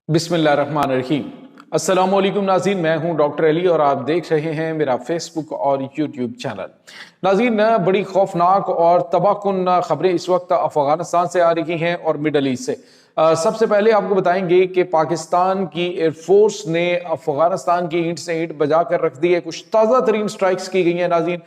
बिस्मिल्लाहिर्रहमानिर्रहीम। अस्सलामुअलैकुम नाज़रीन, मैं हूं डॉक्टर अली और आप देख रहे हैं मेरा फेसबुक और यूट्यूब चैनल। नाज़रीन, बड़ी खौफनाक और तबाहकुन खबरें इस वक्त अफगानिस्तान से आ रही हैं और मिडल ईस्ट से। सबसे पहले आपको बताएंगे कि पाकिस्तान की एयरफोर्स ने अफगानिस्तान की ईंट से ईंट बजा कर रख दी है। कुछ ताज़ा तरीन स्ट्राइक्स की गई हैं नाज़रीन।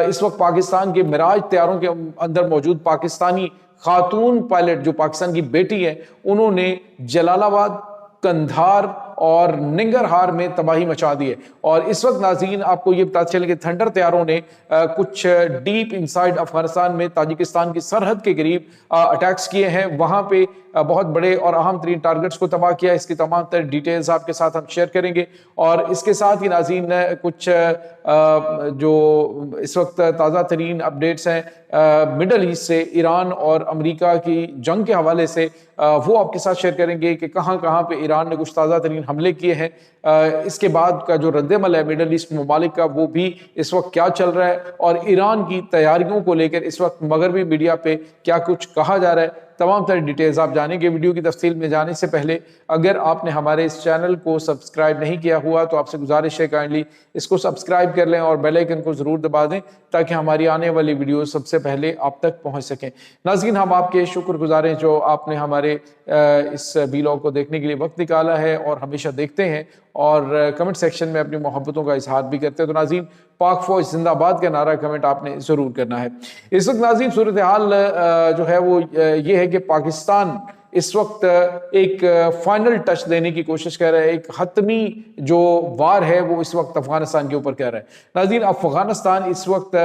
इस वक्त पाकिस्तान के मिराज तैयारों के अंदर मौजूद पाकिस्तानी खातून पायलट जो पाकिस्तान की बेटी है, उन्होंने जलालाबाद, कंधार और निंगरहार में तबाही मचा दी है। और इस वक्त नाज़रीन आपको ये पता चले कि थंडर तैयारों ने कुछ डीप इनसाइड अफगानिस्तान में ताजिकिस्तान की सरहद के करीब अटैक्स किए हैं। वहां पे बहुत बड़े और अहम तरीन टारगेट्स को तबाह किया। इसकी तमाम तर डिटेल्स आपके साथ हम शेयर करेंगे। और इसके साथ ही नाज़रीन कुछ जो इस वक्त ताज़ा तरीन अपडेट्स हैं मिडल ईस्ट से, ईरान और अमेरिका की जंग के हवाले से, वो आपके साथ शेयर करेंगे कि कहाँ कहाँ पे ईरान ने कुछ ताज़ा तरीन हमले किए हैं। इसके बाद का जो रद्द-ए-अमल है मिडल ईस्ट ममालिक का, वो भी इस वक्त क्या चल रहा है और ईरान की तैयारियों को लेकर इस वक्त मगरबी मीडिया पे क्या कुछ कहा जा रहा है, तमाम तरह डिटेल्स आप जानेंगे। वीडियो की तफसील में जाने से पहले अगर आपने हमारे इस चैनल को सब्सक्राइब नहीं किया हुआ तो आपसे गुजारिश है काइंडली इसको सब्सक्राइब कर लें और बेल आइकन को ज़रूर दबा दें ताकि हमारी आने वाली वीडियो सबसे पहले आप तक पहुंच सकें। नाज़रीन, हम आपके शुक्रगुजार हैं जो आपने हमारे इस वीडियो को देखने के लिए वक्त निकाला है और हमेशा देखते हैं और कमेंट सेक्शन में अपनी मोहब्बतों का इजहार भी करते हैं। तो नाज़रीन, पाक फौज जिंदाबाद का नारा कमेंट आपने ज़रूर करना है। इस वक्त नाज़रीन सूरत हाल जो है वो ये है कि पाकिस्तान इस वक्त एक फाइनल टच देने की कोशिश कर रहा है। एक हतमी जो वार है वो इस वक्त अफगानिस्तान के ऊपर कर रहा है। नाज़रीन, अफगानिस्तान इस वक्त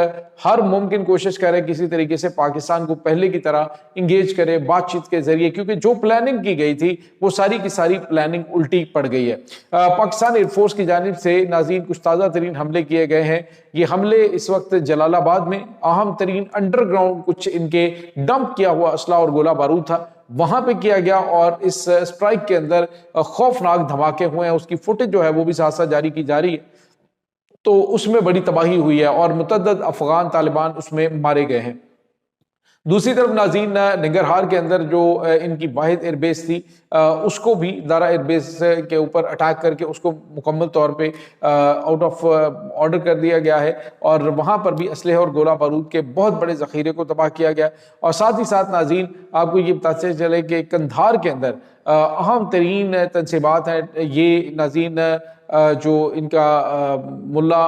हर मुमकिन कोशिश कर रहा है किसी तरीके से पाकिस्तान को पहले की तरह इंगेज करे बातचीत के जरिए, क्योंकि जो प्लानिंग की गई थी वो सारी की सारी प्लानिंग उल्टी पड़ गई है। पाकिस्तान एयरफोर्स की जानिब से नाज़रीन कुछ ताज़ा तरीन हमले किए गए हैं। ये हमले इस वक्त जलालाबाद में अहम तरीन अंडरग्राउंड कुछ इनके डंप किया हुआ असला और गोला बारूद था, वहां पे किया गया और इस स्ट्राइक के अंदर खौफनाक धमाके हुए हैं। उसकी फुटेज जो है वो भी साथ साथ जारी की जा रही है। तो उसमें बड़ी तबाही हुई है और मुतअद्दिद अफगान तालिबान उसमें मारे गए हैं। दूसरी तरफ नाज़रीन निंगरहार के अंदर जो इनकी वाहिद एयरबेस थी, उसको भी दारा एयरबेस के ऊपर अटैक करके उसको मुकम्मल तौर पे आउट ऑफ ऑर्डर कर दिया गया है और वहाँ पर भी असलहे और गोला बारूद के बहुत बड़े ज़ख़ीरे को तबाह किया गया। और साथ ही साथ नाज़रीन आपको ये बताते चले कि कंधार के अंदर अहम तरीन तनसीबात हैं। ये नाज़रीन जो इनका मुल्ला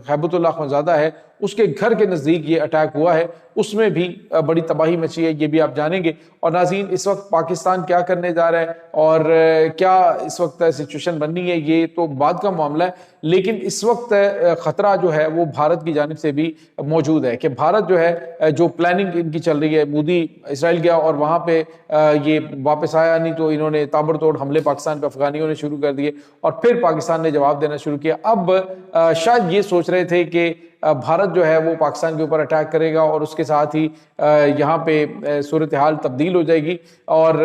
गैबतुल्लाह अखवंज़ादा है उसके घर के नज़दीक ये अटैक हुआ है, उसमें भी बड़ी तबाही मची है, ये भी आप जानेंगे। और नाज़रीन, इस वक्त पाकिस्तान क्या करने जा रहा है और क्या इस वक्त सिचुएशन बननी है ये तो बाद का मामला है, लेकिन इस वक्त ख़तरा जो है वो भारत की जानिब से भी मौजूद है कि भारत जो है जो प्लानिंग इनकी चल रही है, मोदी इसराइल गया और वहाँ पे ये वापस आया नहीं तो इन्होंने ताबड़तोड़ हमले पाकिस्तान पे अफगानियों ने शुरू कर दिए और फिर पाकिस्तान ने जवाब देना शुरू किया। अब शायद ये सोच रहे थे कि भारत जो है वो पाकिस्तान के ऊपर अटैक करेगा और उसके साथ ही यहाँ पे सूरत हाल तब्दील हो जाएगी और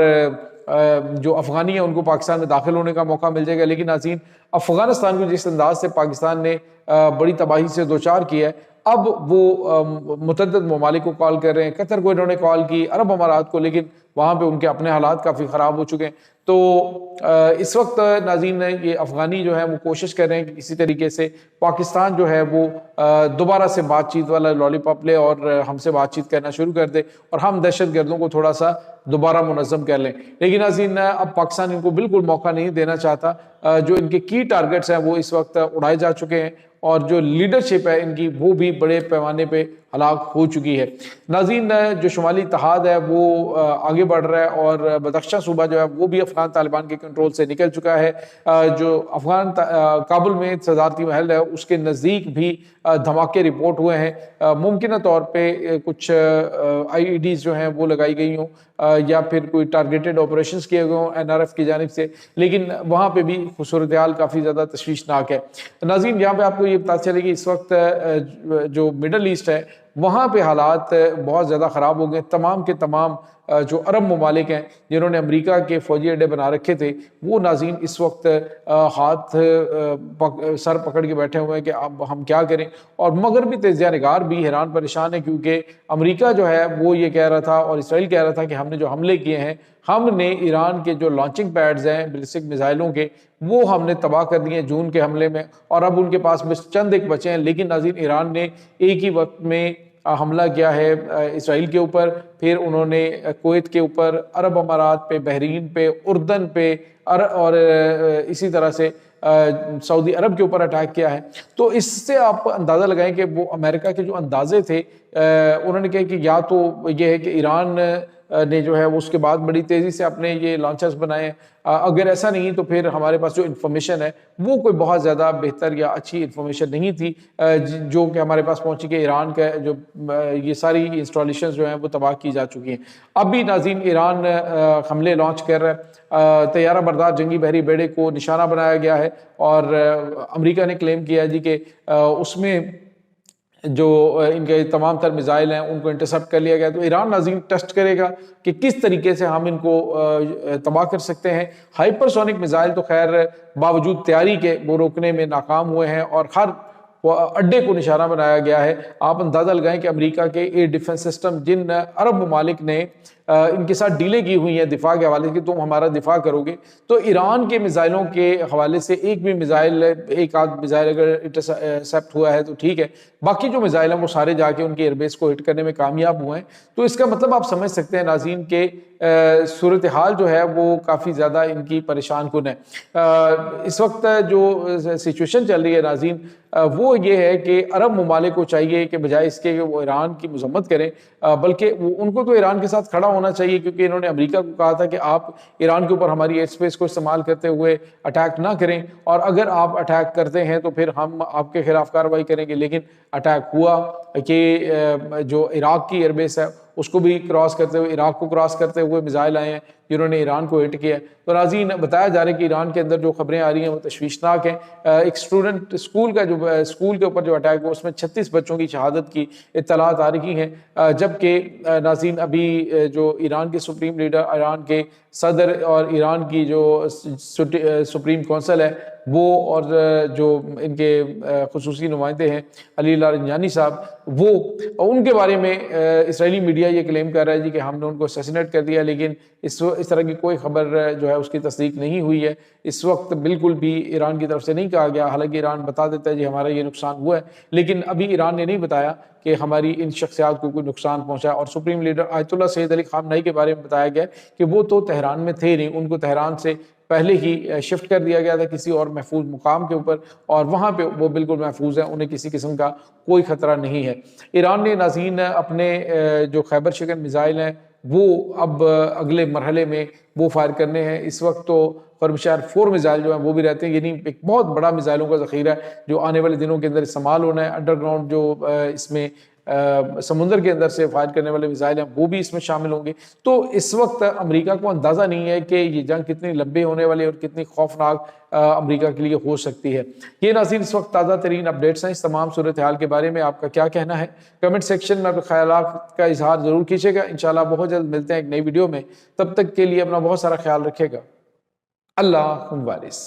जो अफगानी है उनको पाकिस्तान में दाखिल होने का मौका मिल जाएगा। लेकिन नाज़रीन, अफगानिस्तान को जिस अंदाज से पाकिस्तान ने बड़ी तबाही से दो चार किया है, अब वो मुतअद्दिद ममालिक को कॉल कर रहे हैं। कतर को इन्होंने कॉल की, अरब अमारात को, लेकिन वहाँ पे उनके अपने हालात काफ़ी ख़राब हो चुके हैं। तो इस वक्त नाज़रीन ये अफ़गानी जो है वो कोशिश कर रहे हैं कि किसी तरीके से पाकिस्तान जो है वो दोबारा से बातचीत वाला लॉलीपॉप ले और हमसे बातचीत करना शुरू कर दे और हम दहशत गर्दों को थोड़ा सा दोबारा मुनज़्ज़म कर लें। लेकिन नाज़रीन, अब पाकिस्तान इनको बिल्कुल मौका नहीं देना चाहता। जो इनके की टारगेट्स हैं वो इस वक्त उड़ाए जा चुके हैं और जो लीडरशिप है इनकी वो भी बड़े पैमाने पे हलाक हो चुकी है। नाज़रीन, जो शुमाली इत्तेहाद है वो आगे बढ़ रहा है और बदख्शां सूबा जो है वो भी अफगान तालिबान के कंट्रोल से निकल चुका है। जो अफगान काबुल में सदारती महल है उसके नज़दीक भी धमाके रिपोर्ट हुए हैं। मुमकिन तौर पे कुछ IEDs जो हैं वो लगाई गई हों या फिर कोई टारगेटेड ऑपरेशंस किए गए हों NRF की जानिब से, लेकिन वहाँ पे भी सूरत हाल काफ़ी ज़्यादा तशवीशनाक है। नाज़रीन, यहाँ पे आपको ये पता चले कि इस वक्त जो मिडल ईस्ट है वहाँ पे हालात बहुत ज़्यादा ख़राब हो गए। तमाम के तमाम جو عرب ممالک ہیں جنہوں نے امریکہ کے فوجی اڈے بنا رکھے تھے، وہ ناظرین اس وقت ہاتھ سر پکڑ کے بیٹھے ہوئے ہیں کہ اب ہم کیا کریں۔ اور مغربی تجزیہ نگار بھی حیران پریشان ہے، کیونکہ امریکہ جو ہے وہ یہ کہہ رہا تھا اور اسرائیل کہہ رہا تھا کہ ہم نے جو حملے کیے ہیں، ہم نے ایران کے جو لانچنگ پیڈز ہیں بیلسٹک میزائلوں کے، وہ ہم نے تباہ کر دیے جون کے حملے میں، اور اب ان کے پاس بس چند ایک بچے ہیں۔ لیکن ناظرین ایران نے ایک ہی وقت میں حملہ کیا ہے اسرائیل کے اوپر، پھر انہوں نے کویت کے اوپر، عرب امارات پہ، بحرین پہ، اردن پہ، اور اسی طرح سے سعودی عرب کے اوپر اٹیک کیا ہے۔ تو اس سے آپ اندازہ لگائیں کہ وہ امریکہ کے جو اندازے تھے، انہوں نے کہا کہ یا تو یہ ہے کہ ایران نے جو ہے اس کے بعد بڑی تیزی سے اپنے یہ لانچرز بنائے ہیں، اگر ایسا نہیں تو پھر ہمارے پاس جو انفارمیشن ہے وہ کوئی بہت زیادہ بہتر یا اچھی انفارمیشن نہیں تھی جو کہ ہمارے پاس پہنچی کہ ایران کا جو یہ ساری انسٹالیشنز جو ہیں وہ تباہ کی جا چکی ہیں۔ اب بھی ناظرین ایران حملے لانچ کر رہا ہے، طیارہ بردار جنگی بحری بیڑے کو نشانہ بنایا گیا ہے، اور امریکہ نے کلیم کیا جی کہ اس میں جو ان کے تمام تر میزائل ہیں ان کو انٹرسپٹ کر لیا گیا۔ تو ایران ناظرین ٹیسٹ کرے گا کہ کس طریقے سے ہم ان کو تباہ کر سکتے ہیں۔ ہائپر سونک میزائل تو خیر باوجود تیاری کے وہ روکنے میں ناکام ہوئے ہیں، اور ہر اڈے کو نشانہ بنایا گیا ہے۔ آپ اندازہ لگائیں کہ امریکہ کے ایئر ڈیفنس سسٹم جن عرب ممالک نے ان کے ساتھ ڈیلیں کی ہوئی ہیں دفاع کے حوالے سے کہ تم ہمارا دفاع کرو گے، تو ایران کے میزائلوں کے حوالے سے ایک بھی میزائل، ایک آدھ میزائل اگر انٹرسپٹ ہوا ہے تو ٹھیک ہے، باقی جو میزائل ہیں وہ سارے جا کے ان کے ایئر بیس کو ہٹ کرنے میں کامیاب ہوئے ہیں۔ تو اس کا مطلب آپ سمجھ سکتے ہیں ناظرین کہ صورتحال جو ہے وہ کافی زیادہ ان کی پریشان کن ہے۔ اس وقت جو سچویشن چل رہی ہے ناظرین وہ یہ ہے کہ عرب ممالک کو چاہیے کہ بجائے اس کے کہ وہ ایران کی مذمت کریں، بلکہ ان کو تو ایران کے ساتھ کھڑا ہونا چاہیے، کیونکہ انہوں نے امریکہ کو کہا تھا کہ آپ ایران کے اوپر ہماری ایئر اسپیس کو استعمال کرتے ہوئے اٹیک نہ کریں، اور اگر آپ اٹیک کرتے ہیں تو پھر ہم آپ کے خلاف کارروائی کریں گے۔ لیکن اٹیک ہوا کہ جو عراق کی ایئر بیس ہے اس کو بھی کراس کرتے ہوئے، عراق کو کراس کرتے ہوئے میزائل آئے ہیں جنہوں نے ایران کو ہٹ کیا ہے۔ تو ناظرین بتایا جا رہا ہے کہ ایران کے اندر جو خبریں آ رہی ہیں وہ تشویشناک ہیں۔ ایک اسٹوڈنٹ اسکول کے اوپر جو اٹیک ہوا اس میں 36 بچوں کی شہادت کی اطلاعات آ رہی ہیں، جبکہ ناظرین ابھی جو ایران کے سپریم لیڈر، ایران کے صدر اور ایران کی جو سپریم کونسل ہے وہ، اور جو ان کے خصوصی نمائندے ہیں علی لارنجانی صاحب، وہ ان کے بارے میں اسرائیلی میڈیا یہ کلیم کر رہا ہے جی کہ ہم نے ان کو اسیسینیٹ کر دیا، لیکن اس طرح کی کوئی خبر جو ہے اس کی تصدیق نہیں ہوئی ہے۔ اس وقت بالکل بھی ایران کی طرف سے نہیں کہا گیا، حالانکہ ایران بتا دیتا ہے جی ہمارا یہ نقصان ہوا ہے، لیکن ابھی ایران نے نہیں بتایا کہ ہماری ان شخصیات کو کوئی نقصان پہنچا۔ اور سپریم لیڈر آیت اللہ سید علی خامنہئی کے بارے میں بتایا گیا کہ وہ تو تہران میں تھے نہیں، ان کو تہران سے پہلے ہی شفٹ کر دیا گیا تھا کسی اور محفوظ مقام کے اوپر، اور وہاں پہ وہ بالکل محفوظ ہیں، انہیں کسی قسم کا کوئی خطرہ نہیں ہے۔ ایران نے ناظرین اپنے جو خیبر شکن میزائل ہیں وہ اب اگلے مرحلے میں وہ فائر کرنے ہیں۔ اس وقت تو خرمشہر 4 میزائل جو ہیں وہ بھی رہتے ہیں، یعنی ایک بہت بڑا میزائلوں کا ذخیرہ ہے جو آنے والے دنوں کے اندر استعمال ہونا ہے۔ انڈر گراؤنڈ جو اس میں سمندر کے اندر سے فائر کرنے والے میزائل ہیں وہ بھی اس میں شامل ہوں گے۔ تو اس وقت امریکہ کو اندازہ نہیں ہے کہ یہ جنگ کتنی لمبی ہونے والی اور کتنی خوفناک امریکہ کے لیے ہو سکتی ہے۔ یہ ناظرین اس وقت تازہ ترین اپڈیٹس ہیں۔ اس تمام صورتحال کے بارے میں آپ کا کیا کہنا ہے؟ کمنٹ سیکشن میں اپنے خیالات کا اظہار ضرور کیجیے گا۔ انشاءاللہ بہت جلد ملتے ہیں ایک نئی ویڈیو میں، تب تک کے لیے اپنا بہت سارا خیال رکھیے گا۔ اللہ حافظ۔